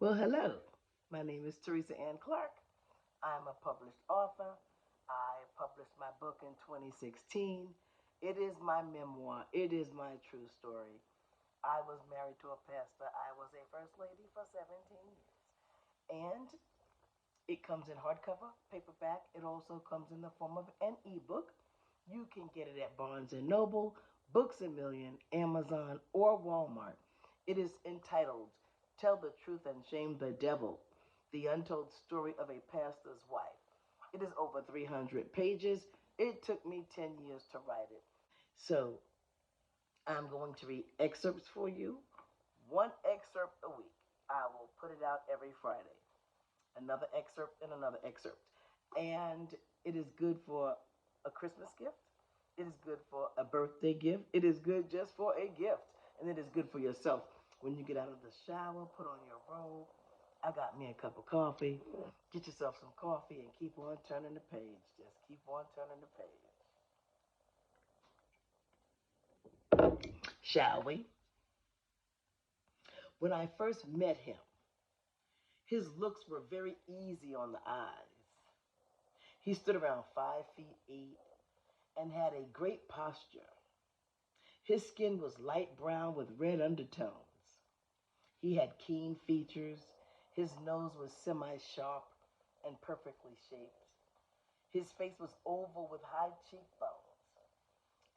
Well, hello. My name is Teresa Ann Clark. I'm a published author. I published my book in 2016. It is my memoir. It is my true story. I was married to a pastor. I was a first lady for 17 years. And it comes in hardcover, paperback. It also comes in the form of an ebook. You can get it at Barnes& and Noble, Books A Million, Amazon, or Walmart. It is entitled Tell the Truth and Shame the Devil, the untold story of a pastor's wife. It is over 300 pages. It took me 10 years to write it. So I'm going to read excerpts for you, one excerpt a week. I will put it out every Friday. Another excerpt and another excerpt. And it is good for a Christmas gift. It is good for a birthday gift. It is good just for a gift. And it is good for yourself. When you get out of the shower, put on your robe. I got me a cup of coffee. Get yourself some coffee and keep on turning the page. Just keep on turning the page. Shall we? When I first met him, his looks were very easy on the eyes. He stood around 5'8" and had a great posture. His skin was light brown with red undertones. He had keen features. His nose was semi-sharp and perfectly shaped. His face was oval with high cheekbones,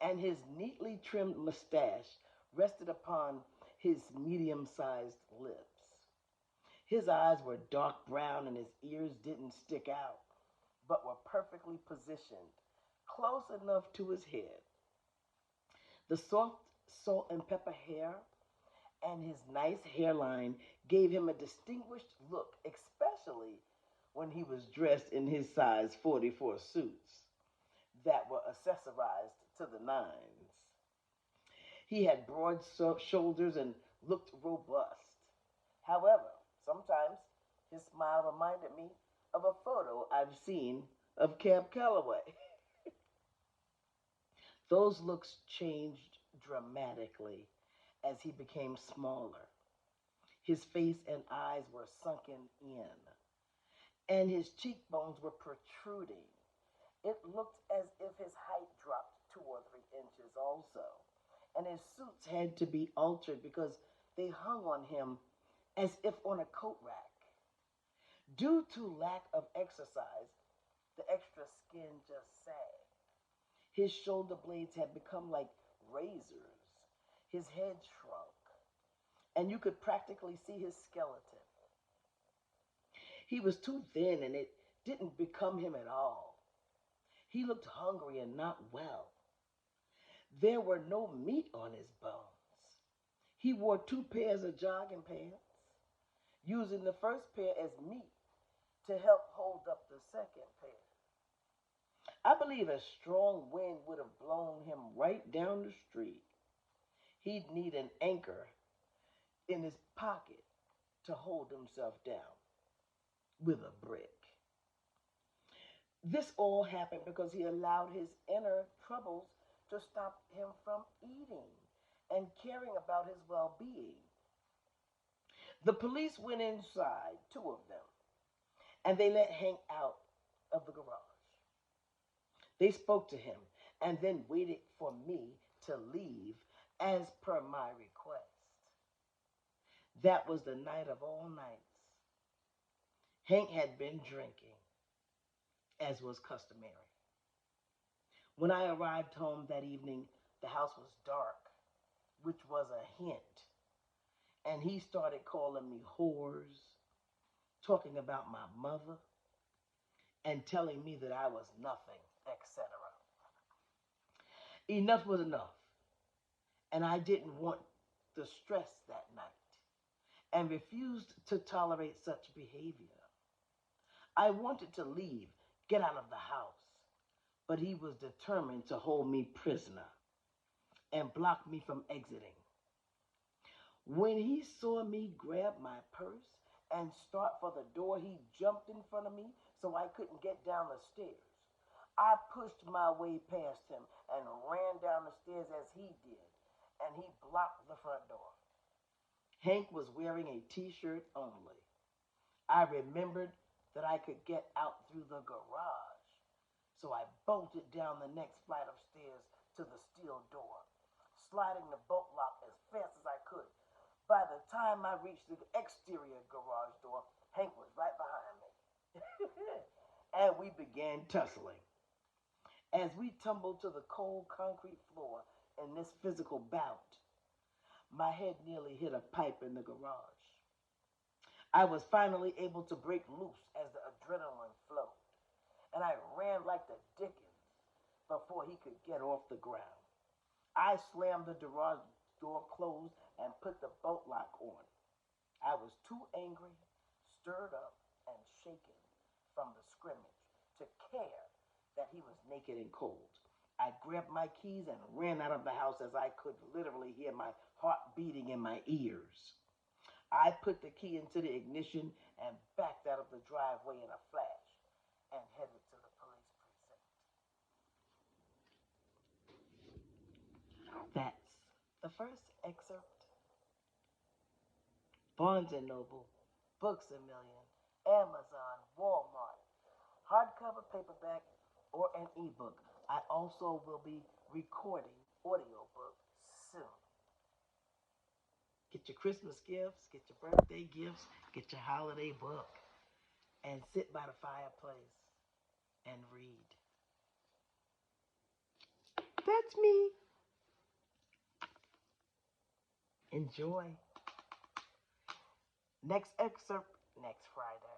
and his neatly trimmed mustache rested upon his medium-sized lips. His eyes were dark brown and his ears didn't stick out, but were perfectly positioned, close enough to his head. The soft salt and pepper hair and his nice hairline gave him a distinguished look, especially when he was dressed in his size 44 suits that were accessorized to the nines. He had broad shoulders and looked robust. However, sometimes his smile reminded me of a photo I've seen of Cab Calloway. Those looks changed dramatically as he became smaller. His face and eyes were sunken in, and his cheekbones were protruding. It looked as if his height dropped 2 or 3 inches also, and his suits had to be altered because they hung on him as if on a coat rack. Due to lack of exercise, the extra skin just sagged. His shoulder blades had become like razors. His head shrunk, and you could practically see his skeleton. He was too thin, and it didn't become him at all. He looked hungry and not well. There were no meat on his bones. He wore 2 pairs of jogging pants, using the first pair as meat to help hold up the second pair. I believe a strong wind would have blown him right down the street. He'd need an anchor in his pocket to hold himself down with a brick. This all happened because he allowed his inner troubles to stop him from eating and caring about his well being. The police went inside, 2 of them, and they let Hank out of the garage. They spoke to him and then waited for me to leave as per my request. That was the night of all nights. Hank had been drinking, as was customary. When I arrived home that evening, the house was dark, which was a hint. And he started calling me whores, talking about my mother, and telling me that I was nothing, etc. Enough was enough, and I didn't want the stress that night and refused to tolerate such behavior. I wanted to leave, get out of the house, but he was determined to hold me prisoner and block me from exiting. When he saw me grab my purse and start for the door, he jumped in front of me so I couldn't get down the stairs. I pushed my way past him and ran down the stairs as he did, and he blocked the front door. Hank was wearing a t-shirt only. I remembered that I could get out through the garage. So I bolted down the next flight of stairs to the steel door, sliding the bolt lock as fast as I could. By the time I reached the exterior garage door, Hank was right behind me. And we began tussling. As we tumbled to the cold concrete floor in this physical bout, my head nearly hit a pipe in the garage. I was finally able to break loose as the adrenaline flowed, and I ran like the Dickens before he could get off the ground. I slammed the garage door closed and put the bolt lock on. I was too angry, stirred up, and shaken from the scrimmage to care that he was naked and cold. I grabbed my keys and ran out of the house as I could literally hear my heart beating in my ears. I put the key into the ignition and backed out of the driveway in a flash and headed to the police precinct. That's the first excerpt. Barnes & Noble, Books A Million, Amazon, Walmart, hardcover, paperback, or an ebook. I also will be recording audiobook soon. Get your Christmas gifts, get your birthday gifts, get your holiday book, and sit by the fireplace and read. That's me. Enjoy. Next excerpt next Friday.